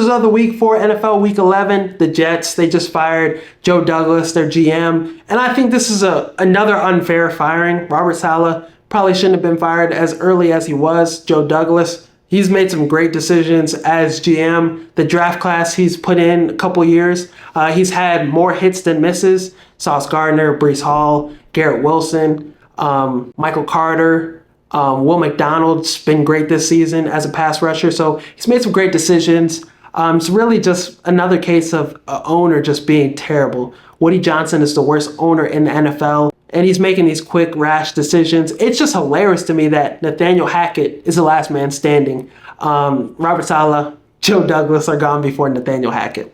Losers of the week for NFL Week 11, the Jets. They just fired Joe Douglas, their GM. And I think this is another unfair firing. Robert Saleh probably shouldn't have been fired as early as he was. Joe Douglas, he's made some great decisions as GM. The draft class he's put in a couple years, he's had more hits than misses. Sauce Gardner, Breece Hall, Garrett Wilson, Michael Carter, Will McDonald's been great this season as a pass rusher. So he's made some great decisions. It's really just another case of an owner just being terrible. Woody Johnson is the worst owner in the NFL, and he's making these quick, rash decisions. It's just hilarious to me that Nathaniel Hackett is the last man standing. Robert Saleh, Joe Douglas are gone before Nathaniel Hackett.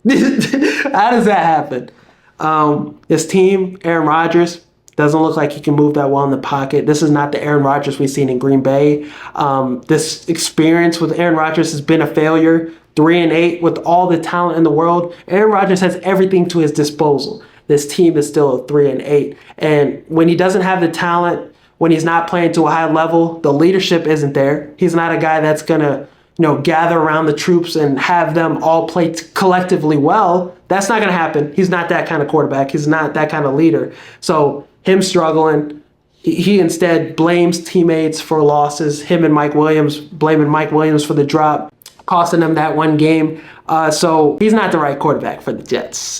How does that happen? His team, Aaron Rodgers, doesn't look like he can move that well in the pocket. This is not the Aaron Rodgers we've seen in Green Bay. This experience with Aaron Rodgers has been a failure. 3-8 with all the talent in the world. Aaron Rodgers has everything to his disposal. This team is still 3-8. And when he doesn't have the talent, when he's not playing to a high level, the leadership isn't there. He's not a guy that's going to gather around the troops and have them all play collectively well. That's not going to happen. He's not that kind of quarterback. He's not that kind of leader. So him struggling, he instead blames teammates for losses. Him and Mike Williams, blaming Mike Williams for the drop, costing him that one game. So he's not the right quarterback for the Jets.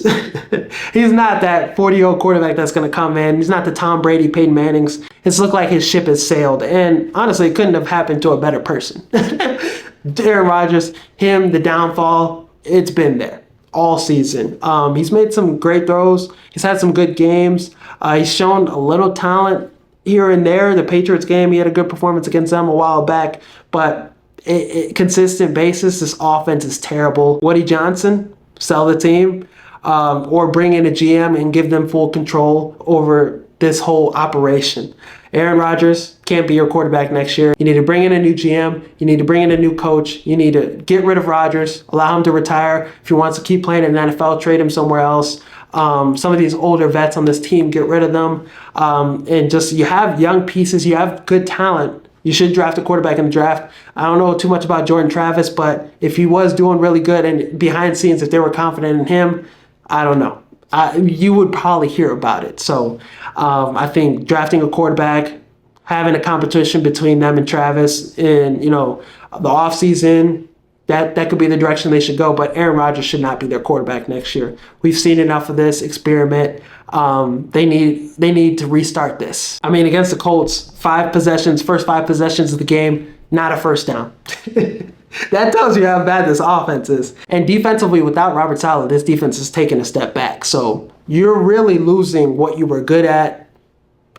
He's not that 40-year-old quarterback that's going to come in. He's not the Tom Brady, Peyton Mannings. It's looked like his ship has sailed. And honestly, it couldn't have happened to a better person. Aaron Rodgers, him, the downfall, it's been there all season. He's made some great throws. He's had some good games. He's shown a little talent here and there. The Patriots game, he had a good performance against them a while back. But consistent basis, this offense is terrible. Woody Johnson, sell the team, or bring in a GM and give them full control over this whole operation. Aaron Rodgers can't be your quarterback next year. You need to bring in a new GM. You need to bring in a new coach. You need to get rid of Rodgers, allow him to retire. If he wants to keep playing in the NFL, trade him somewhere else. Some of these older vets on this team, get rid of them. And just, you have young pieces. You have good talent. You should draft a quarterback in the draft. I don't know too much about Jordan Travis, but if he was doing really good and behind the scenes, if they were confident in him, I don't know. You would probably hear about it. So I think drafting a quarterback, having a competition between them and Travis in, the offseason, that could be the direction they should go. But Aaron Rodgers should not be their quarterback next year. We've seen enough of this experiment. They need to restart this. I mean, against the Colts, first 5 possessions of the game, not a first down. That tells you how bad this offense is. And defensively, without Robert Saleh, this defense is taking a step back. So you're really losing what you were good at,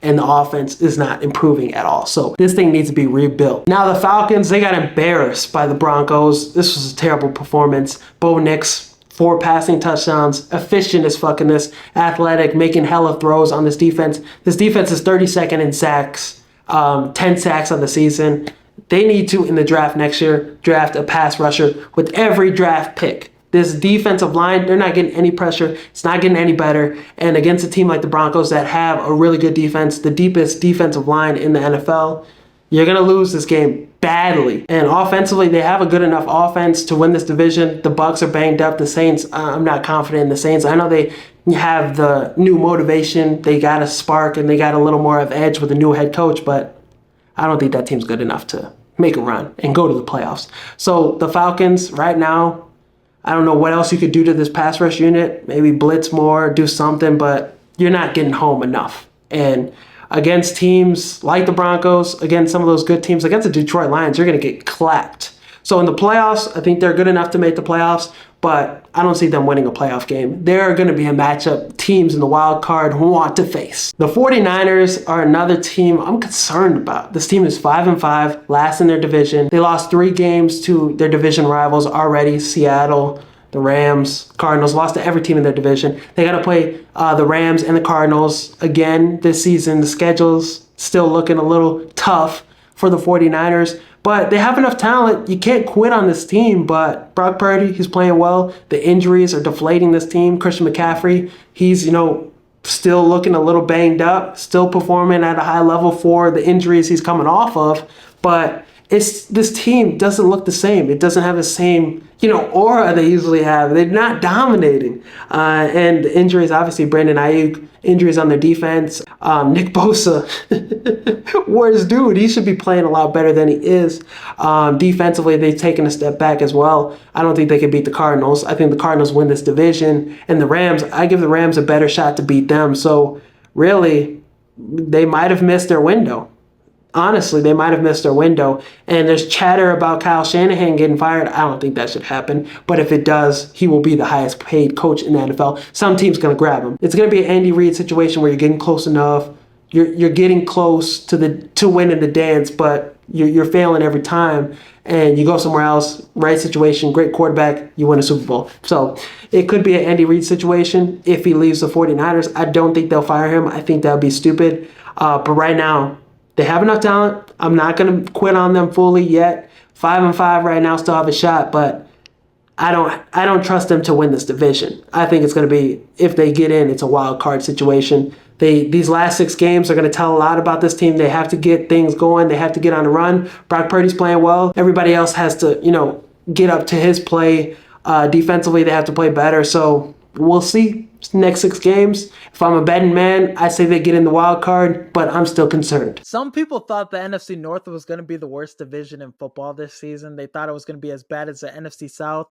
and the offense is not improving at all. So this thing needs to be rebuilt. Now the Falcons, they got embarrassed by the Broncos. This was a terrible performance. Bo Nix, 4 passing touchdowns, efficient as fucking this, athletic, making hella throws on this defense. This defense is 32nd in sacks, 10 sacks on the season. They need to, in the draft next year, draft a pass rusher with every draft pick. This defensive line, they're not getting any pressure. It's not getting any better. And against a team like the Broncos that have a really good defense, the deepest defensive line in the NFL, you're going to lose this game badly. And offensively, they have a good enough offense to win this division. The Bucs are banged up. The Saints, I'm not confident in the Saints. I know they have the new motivation. They got a spark and they got a little more of edge with a new head coach, but I don't think that team's good enough to make a run and go to the playoffs. So the Falcons right now, I don't know what else you could do to this pass rush unit. Maybe blitz more, do something, but you're not getting home enough. And against teams like the Broncos, against some of those good teams, against the Detroit Lions, you're going to get clapped. So in the playoffs, I think they're good enough to make the playoffs, but I don't see them winning a playoff game. They're going to be a matchup teams in the wild card want to face. The 49ers are another team I'm concerned about. This team is 5-5, last in their division. They lost 3 games to their division rivals already, Seattle, the Rams, Cardinals, lost to every team in their division. They got to play the Rams and the Cardinals again this season. The schedule's still looking a little tough for the 49ers. But they have enough talent. You can't quit on this team. But Brock Purdy, he's playing well. The injuries are deflating this team. Christian McCaffrey, he's, still looking a little banged up, still performing at a high level for the injuries he's coming off of. But this team doesn't look the same. It doesn't have the same, aura they usually have. They're not dominating. And injuries, obviously, Brandon Ayuk, injuries on their defense. Nick Bosa, where's dude? He should be playing a lot better than he is. Defensively, they've taken a step back as well. I don't think they can beat the Cardinals. I think the Cardinals win this division. And the Rams, I give the Rams a better shot to beat them. So really, they might have missed their window. Honestly, they might have missed their window. And there's chatter about Kyle Shanahan getting fired. I don't think that should happen. But if it does, he will be the highest paid coach in the NFL. Some team's going to grab him. It's going to be an Andy Reid situation where you're getting close enough. You're getting close to winning the dance, but you're failing every time. And you go somewhere else, right situation, great quarterback, you win a Super Bowl. So it could be an Andy Reid situation if he leaves the 49ers. I don't think they'll fire him. I think that would be stupid. But right now, they have enough talent. I'm not going to quit on them fully yet. 5-5 right now, still have a shot, but I don't trust them to win this division. I think it's going to be, if they get in, it's a wild card situation. These last 6 games are going to tell a lot about this team. They have to get things going. They have to get on a run. Brock Purdy's playing well. Everybody else has to, get up to his play. Defensively, they have to play better. So we'll see next 6 games. If I'm a betting man, I say they get in the wild card, but I'm still concerned. Some people thought the NFC North was going to be the worst division in football this season. They thought it was going to be as bad as the NFC South.